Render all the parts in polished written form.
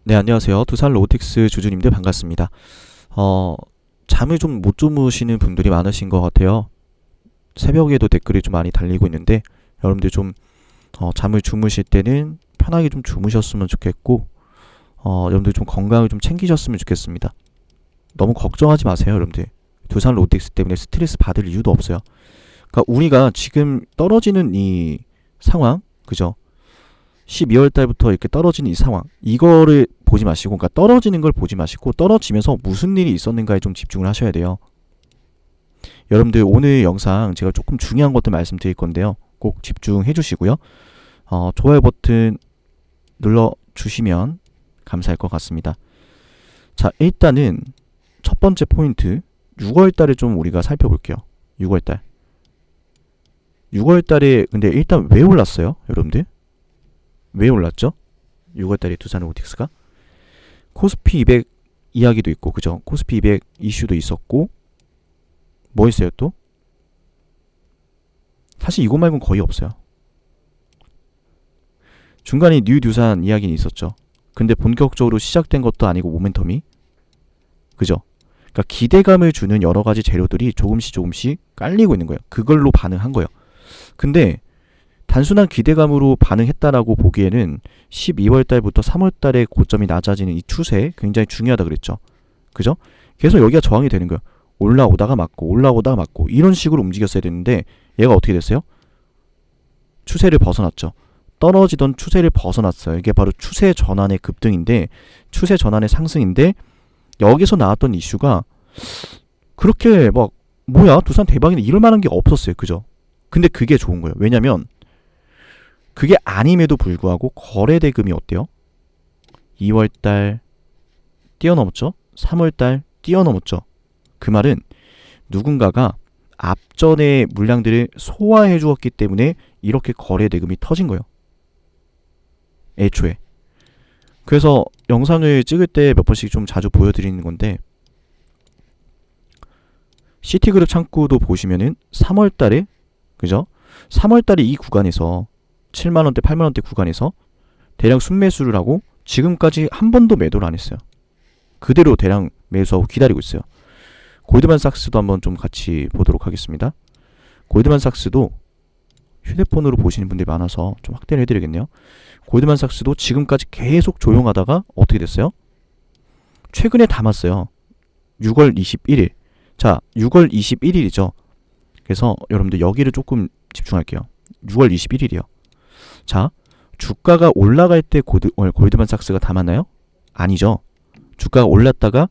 네, 안녕하세요. 두산 로보틱스 주주님들 반갑습니다. 잠을 좀 못 주무시는 분들이 많으신 것 같아요. 새벽에도 댓글이 좀 많이 달리고 있는데, 여러분들 좀, 잠을 주무실 때는 편하게 좀 주무셨으면 좋겠고, 여러분들 좀 건강을 좀 챙기셨으면 좋겠습니다. 너무 걱정하지 마세요, 여러분들. 두산 로보틱스 때문에 스트레스 받을 이유도 없어요. 그러니까 우리가 지금 떨어지는 이 상황, 그죠? 12월 달부터 이렇게 떨어지는 이 상황, 이거를 보지 마시고, 그러니까 떨어지는 걸 보지 마시고, 떨어지면서 무슨 일이 있었는가에 좀 집중을 하셔야 돼요. 여러분들 오늘 영상 제가 조금 중요한 것들 말씀드릴 건데요. 꼭 집중해 주시고요. 좋아요 버튼 눌러주시면 감사할 것 같습니다. 자, 일단은 첫 번째 포인트, 6월 달에 좀 우리가 살펴볼게요. 6월 달. 6월 달에 근데 일단 왜 올랐어요, 여러분들? 왜 올랐죠? 6월달에 두산 로보틱스가 코스피 200 이야기도 있고, 그죠? 코스피 200 이슈도 있었고, 뭐 있어요 또? 사실 이거 말고는 거의 없어요. 중간에 뉴 두산 이야기는 있었죠. 근데 본격적으로 시작된 것도 아니고 모멘텀이, 그죠? 그러니까 기대감을 주는 여러 가지 재료들이 조금씩 깔리고 있는 거예요. 그걸로 반응한 거예요. 근데 단순한 기대감으로 반응했다라고 보기에는 12월 달부터 3월 달에 고점이 낮아지는 이 추세 굉장히 중요하다 그랬죠. 그죠? 계속 여기가 저항이 되는 거예요. 올라오다가 맞고 이런 식으로 움직였어야 되는데 얘가 어떻게 됐어요? 추세를 벗어났죠. 떨어지던 추세를 벗어났어요. 이게 바로 추세 전환의 급등인데, 추세 전환의 상승인데, 여기서 나왔던 이슈가 그렇게 막 뭐야 두산 대박이네 이럴 만한 게 없었어요. 그죠? 근데 그게 좋은 거예요. 왜냐면 그게 아님에도 불구하고 거래 대금이 어때요? 2월달 뛰어넘었죠? 3월달 뛰어넘었죠? 그 말은 누군가가 앞전의 물량들을 소화해 주었기 때문에 이렇게 거래 대금이 터진 거예요. 애초에. 그래서 영상을 찍을 때 몇 번씩 좀 자주 보여드리는 건데, 시티그룹 창구도 보시면은 3월달에, 그죠? 3월달에 이 구간에서 7만원대, 8만원대 구간에서 대량 순매수를 하고 지금까지 한 번도 매도를 안 했어요. 그대로 대량 매수하고 기다리고 있어요. 골드만삭스도 한번 좀 같이 보도록 하겠습니다. 골드만삭스도 휴대폰으로 보시는 분들이 많아서 좀 확대를 해드리겠네요. 골드만삭스도 지금까지 계속 조용하다가 어떻게 됐어요? 최근에 담았어요. 6월 21일. 자, 6월 21일이죠. 그래서 여러분들 여기를 조금 집중할게요. 6월 21일이요. 자, 주가가 올라갈 때 골드만삭스가 담았나요? 아니죠. 주가가 올랐다가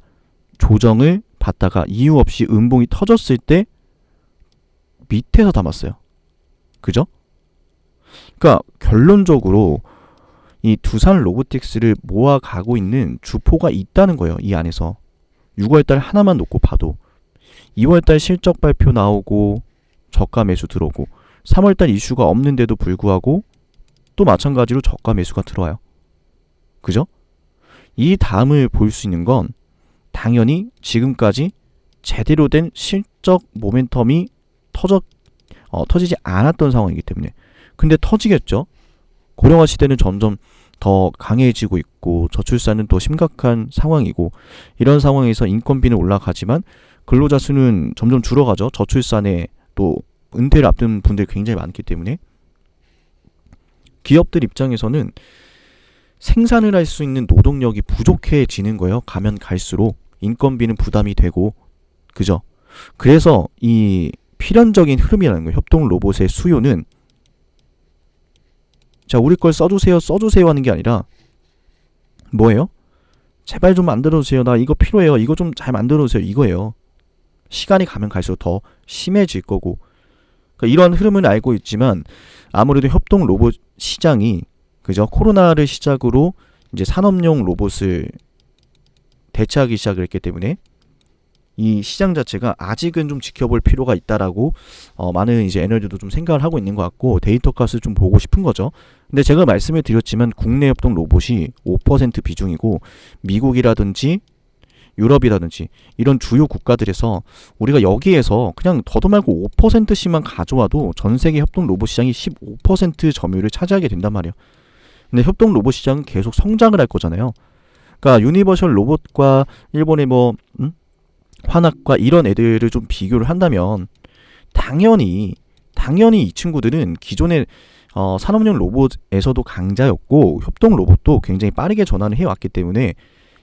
조정을 받다가 이유 없이 음봉이 터졌을 때 밑에서 담았어요. 그죠? 그러니까 결론적으로 이 두산 로보틱스를 모아가고 있는 주포가 있다는 거예요. 이 안에서. 6월달 하나만 놓고 봐도 2월달 실적 발표 나오고 저가 매수 들어오고 3월달 이슈가 없는데도 불구하고 또 마찬가지로 저가 매수가 들어와요. 그죠? 이 다음을 볼 수 있는 건 당연히 지금까지 제대로 된 실적 모멘텀이 터지지 않았던 상황이기 때문에. 근데 터지겠죠? 고령화 시대는 점점 더 강해지고 있고 저출산은 더 심각한 상황이고, 이런 상황에서 인건비는 올라가지만 근로자 수는 점점 줄어가죠. 저출산에 또 은퇴를 앞둔 분들이 굉장히 많기 때문에 기업들 입장에서는 생산을 할 수 있는 노동력이 부족해지는 거예요. 가면 갈수록 인건비는 부담이 되고, 그죠? 그래서 이 필연적인 흐름이라는 거예요. 협동 로봇의 수요는, 자, 우리 걸 써주세요 하는 게 아니라 뭐예요? 제발 좀 만들어주세요. 나 이거 필요해요. 이거 좀 잘 만들어주세요. 이거예요. 시간이 가면 갈수록 더 심해질 거고, 그러니까 이런 흐름을 알고 있지만 아무래도 협동 로봇 시장이, 그죠? 코로나를 시작으로 이제 산업용 로봇을 대체하기 시작을 했기 때문에 이 시장 자체가 아직은 좀 지켜볼 필요가 있다라고 많은 이제 애널들도 좀 생각을 하고 있는 것 같고, 데이터 값을 좀 보고 싶은 거죠. 근데 제가 말씀을 드렸지만 국내 협동 로봇이 5% 비중이고, 미국이라든지 유럽이라든지 이런 주요 국가들에서 우리가 여기에서 그냥 더도 말고 5%씩만 가져와도 전 세계 협동 로봇 시장이 15% 점유율을 차지하게 된단 말이에요. 근데 협동 로봇 시장은 계속 성장을 할 거잖아요. 그러니까 유니버셜 로봇과 일본의 화학과 이런 애들을 좀 비교를 한다면 당연히 이 친구들은 기존의 산업용 로봇에서도 강자였고 협동 로봇도 굉장히 빠르게 전환을 해왔기 때문에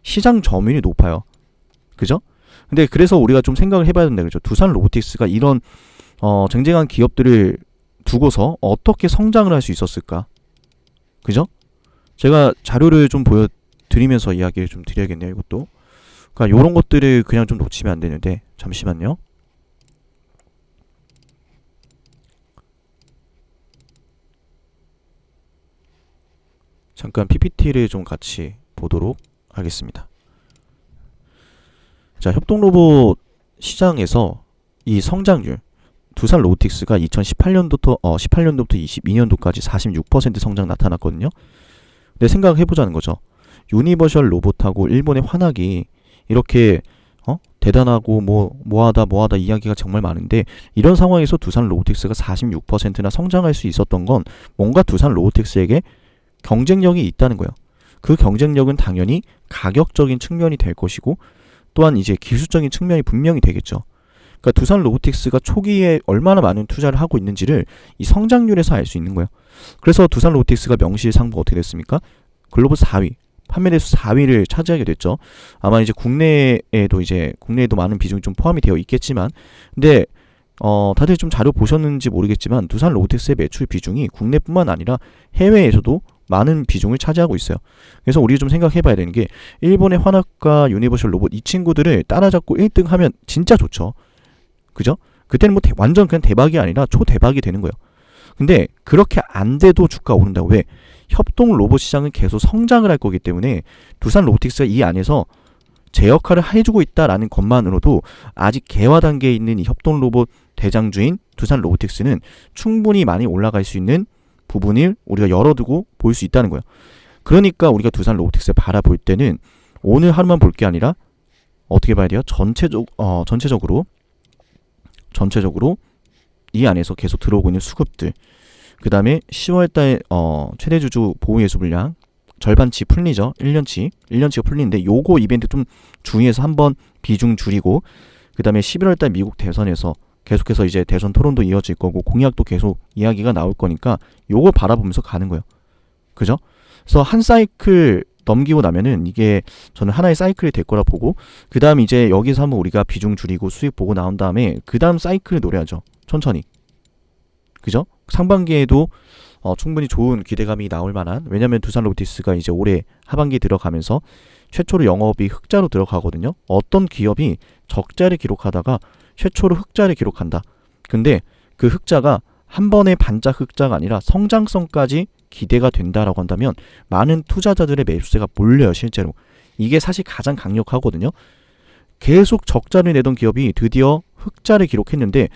시장 점유율이 높아요. 그죠? 근데 그래서 우리가 좀 생각을 해봐야 된다 그죠? 두산 로보틱스가 이런 쟁쟁한 기업들을 두고서 어떻게 성장을 할 수 있었을까? 그죠? 제가 자료를 좀 보여드리면서 이야기를 좀 드려야겠네요. 이것도. 그러니까 이런 것들을 그냥 좀 놓치면 안 되는데 잠시만요. 잠깐 PPT를 좀 같이 보도록 하겠습니다. 자, 협동로봇 시장에서 이 성장률 두산 로보틱스가 2018년도부터 22년도까지 46% 성장 나타났거든요. 근데 생각해보자는 거죠. 유니버셜 로봇하고 일본의 환학이 이렇게 대단하고 뭐하다 이야기가 정말 많은데 이런 상황에서 두산 로보틱스가 46%나 성장할 수 있었던 건 뭔가 두산 로보틱스에게 경쟁력이 있다는 거예요. 그 경쟁력은 당연히 가격적인 측면이 될 것이고 또한 이제 기술적인 측면이 분명히 되겠죠. 그러니까 두산 로보틱스가 초기에 얼마나 많은 투자를 하고 있는지를 이 성장률에서 알 수 있는 거예요. 그래서 두산 로보틱스가 명실상부가 어떻게 됐습니까? 글로벌 4위, 판매 대수 4위를 차지하게 됐죠. 아마 이제 국내에도 많은 비중이 좀 포함이 되어 있겠지만, 근데 다들 좀 자료 보셨는지 모르겠지만 두산 로보틱스의 매출 비중이 국내뿐만 아니라 해외에서도 많은 비중을 차지하고 있어요. 그래서 우리 좀 생각해봐야 되는 게 일본의 환학과 유니버셜 로봇 이 친구들을 따라잡고 1등 하면 진짜 좋죠. 그죠? 그때는 완전 그냥 대박이 아니라 초대박이 되는 거예요. 근데 그렇게 안 돼도 주가 오른다고. 왜? 협동 로봇 시장은 계속 성장을 할 거기 때문에 두산 로보틱스가 이 안에서 제 역할을 해주고 있다라는 것만으로도 아직 개화 단계에 있는 이 협동 로봇 대장주인 두산 로보틱스는 충분히 많이 올라갈 수 있는 부분을 우리가 열어두고 볼 수 있다는 거예요. 그러니까 우리가 두산 로보틱스를 바라볼 때는 오늘 하루만 볼 게 아니라 어떻게 봐야 돼요? 전체적으로 이 안에서 계속 들어오고 있는 수급들, 그 다음에 10월달 최대 주주 보유 예수 물량 절반치 풀리죠. 1년치가 풀리는데 요거 이벤트 좀 주의해서 한번 비중 줄이고, 그 다음에 11월달 미국 대선에서 계속해서 이제 대선 토론도 이어질 거고 공약도 계속 이야기가 나올 거니까 요거 바라보면서 가는 거예요. 그죠? 그래서 한 사이클 넘기고 나면은 이게 저는 하나의 사이클이 될 거라 보고, 그 다음 이제 여기서 한번 우리가 비중 줄이고 수익 보고 나온 다음에 그 다음 사이클을 노려야죠. 천천히. 그죠? 상반기에도 충분히 좋은 기대감이 나올 만한, 왜냐면 두산 로보틱스가 이제 올해 하반기 들어가면서 최초로 영업이 흑자로 들어가거든요. 어떤 기업이 적자를 기록하다가 최초로 흑자를 기록한다. 근데 그 흑자가 한 번의 반짝 흑자가 아니라 성장성까지 기대가 된다라고 한다면 많은 투자자들의 매수세가 몰려요. 실제로. 이게 사실 가장 강력하거든요. 계속 적자를 내던 기업이 드디어 흑자를 기록했는데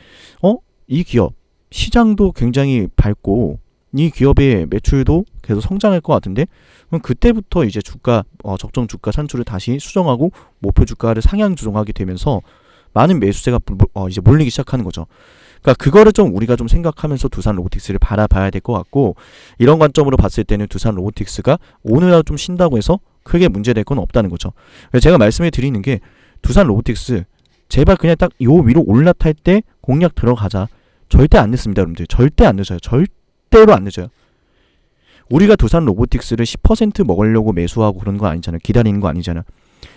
이 기업 시장도 굉장히 밝고 이 기업의 매출도 계속 성장할 것 같은데, 그럼 그때부터 이제 주가 적정 주가 산출을 다시 수정하고 목표 주가를 상향 조정하게 되면서 많은 매수세가 이제 몰리기 시작하는 거죠. 그러니까 그거를 좀 우리가 좀 생각하면서 두산 로보틱스를 바라봐야 될 것 같고, 이런 관점으로 봤을 때는 두산 로보틱스가 오늘이라도 좀 쉰다고 해서 크게 문제될 건 없다는 거죠. 그래서 제가 말씀을 드리는 게 두산 로보틱스 제발 그냥 딱 요 위로 올라탈 때 공략 들어가자. 절대 안 늦습니다, 여러분들. 절대 안 늦어요. 절대로 안 늦어요. 우리가 두산 로보틱스를 10% 먹으려고 매수하고 그런 거 아니잖아요. 기다리는 거 아니잖아요.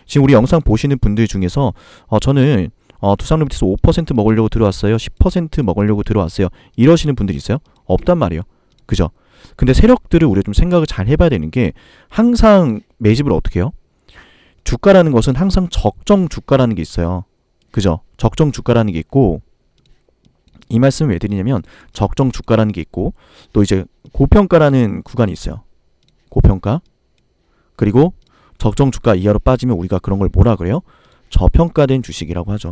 지금 우리 영상 보시는 분들 중에서 저는 두산 로보틱스 5% 먹으려고 들어왔어요. 10% 먹으려고 들어왔어요. 이러시는 분들 있어요? 없단 말이에요. 그죠? 근데 세력들을 우리가 좀 생각을 잘 해봐야 되는 게, 항상 매집을 어떻게 해요? 주가라는 것은 항상 적정 주가라는 게 있어요. 그죠? 적정 주가라는 게 있고, 이 말씀을 왜 드리냐면 적정 주가라는 게 있고 또 이제 고평가라는 구간이 있어요. 고평가. 그리고 적정 주가 이하로 빠지면 우리가 그런 걸 뭐라 그래요? 저평가된 주식이라고 하죠.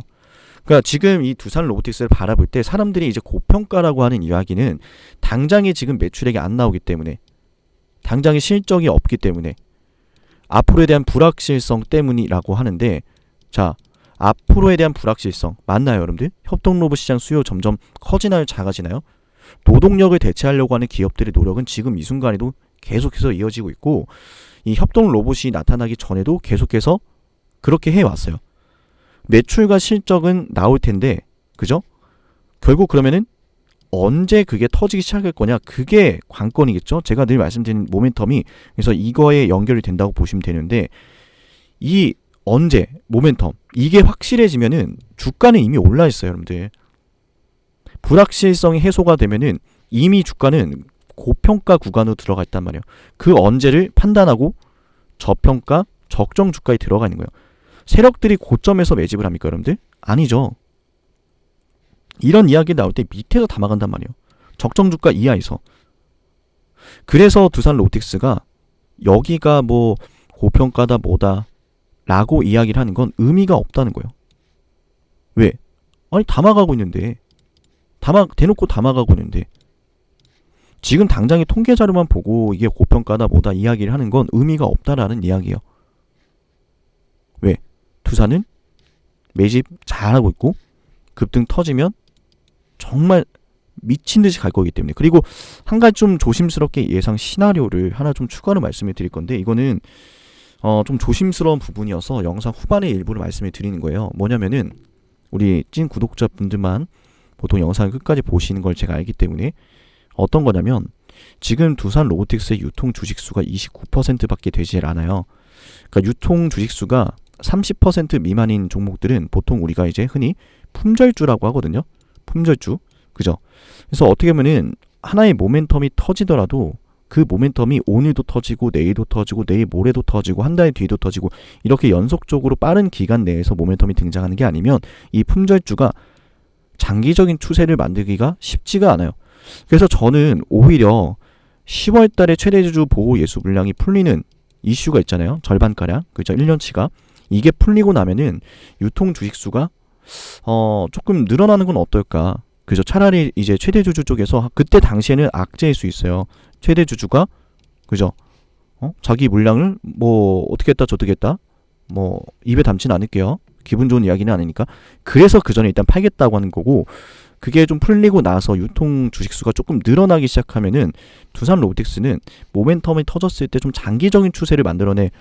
그러니까 지금 이 두산 로보틱스를 바라볼 때 사람들이 이제 고평가라고 하는 이야기는 당장에 지금 매출액이 안 나오기 때문에, 당장에 실적이 없기 때문에, 앞으로에 대한 불확실성 때문이라고 하는데, 자, 앞으로에 대한 불확실성 맞나요, 여러분들? 협동 로봇 시장 수요 점점 커지나요, 작아지나요? 노동력을 대체하려고 하는 기업들의 노력은 지금 이 순간에도 계속해서 이어지고 있고, 이 협동 로봇이 나타나기 전에도 계속해서 그렇게 해왔어요. 매출과 실적은 나올 텐데, 그죠? 결국 그러면은 언제 그게 터지기 시작할 거냐, 그게 관건이겠죠. 제가 늘 말씀드린 모멘텀이, 그래서 이거에 연결이 된다고 보시면 되는데, 이 언제 모멘텀 이게 확실해지면은 주가는 이미 올라 있어요, 여러분들. 불확실성이 해소가 되면은 이미 주가는 고평가 구간으로 들어가 있단 말이에요. 그 언제를 판단하고 저평가, 적정 주가에 들어가 있는 거예요. 세력들이 고점에서 매집을 합니까, 여러분들? 아니죠. 이런 이야기 나올 때 밑에서 담아간단 말이에요. 적정 주가 이하에서. 그래서 두산 로보틱스가 여기가 뭐 고평가다 뭐다 라고 이야기를 하는 건 의미가 없다는 거예요. 왜? 아니 담아가고 있는데, 대놓고 담아가고 있는데, 지금 당장의 통계 자료만 보고 이게 고평가다 뭐다 이야기를 하는 건 의미가 없다라는 이야기예요. 왜? 두산은 매집 잘하고 있고 급등 터지면 정말 미친 듯이 갈 거기 때문에. 그리고 한 가지 좀 조심스럽게 예상 시나리오를 하나 좀 추가로 말씀을 드릴 건데, 이거는 좀 조심스러운 부분이어서 영상 후반의 일부를 말씀을 드리는 거예요. 뭐냐면은 우리 찐 구독자분들만 보통 영상을 끝까지 보시는 걸 제가 알기 때문에, 어떤 거냐면 지금 두산 로보틱스의 유통 주식수가 29%밖에 되질 않아요. 그러니까 유통 주식수가 30% 미만인 종목들은 보통 우리가 이제 흔히 품절주라고 하거든요. 품절주. 그죠? 그래서 어떻게 보면은 하나의 모멘텀이 터지더라도 그 모멘텀이 오늘도 터지고 내일도 터지고 내일 모레도 터지고 한 달 뒤에도 터지고 이렇게 연속적으로 빠른 기간 내에서 모멘텀이 등장하는 게 아니면 이 품절주가 장기적인 추세를 만들기가 쉽지가 않아요. 그래서 저는 오히려 10월 달에 최대주주 보호 예수 물량이 풀리는 이슈가 있잖아요. 절반가량. 그죠? 1년치가. 이게 풀리고 나면은 유통 주식수가 조금 늘어나는 건 어떨까? 그죠? 차라리 이제 최대주주 쪽에서 그때 당시에는 악재일 수 있어요. 최대주주가 그죠? 자기 물량을 뭐 어떻게 했다 저떻게 했다 뭐 입에 담지는 않을게요. 기분 좋은 이야기는 아니니까. 그래서 그 전에 일단 팔겠다고 하는 거고, 그게 좀 풀리고 나서 유통 주식수가 조금 늘어나기 시작하면은 두산 로보틱스는 모멘텀이 터졌을 때 좀 장기적인 추세를 만들어낼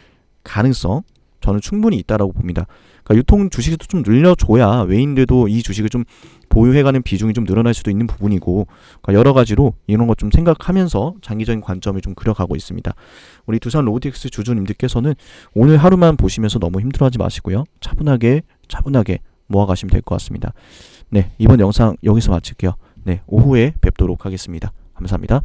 가능성 저는 충분히 있다라고 봅니다. 그러니까 유통 주식도 좀 늘려줘야 외인들도 이 주식을 좀 보유해가는 비중이 좀 늘어날 수도 있는 부분이고, 그러니까 여러 가지로 이런 것 좀 생각하면서 장기적인 관점을 좀 그려가고 있습니다. 우리 두산 로보틱스 주주님들께서는 오늘 하루만 보시면서 너무 힘들어하지 마시고요. 차분하게 모아가시면 될 것 같습니다. 네, 이번 영상 여기서 마칠게요. 네, 오후에 뵙도록 하겠습니다. 감사합니다.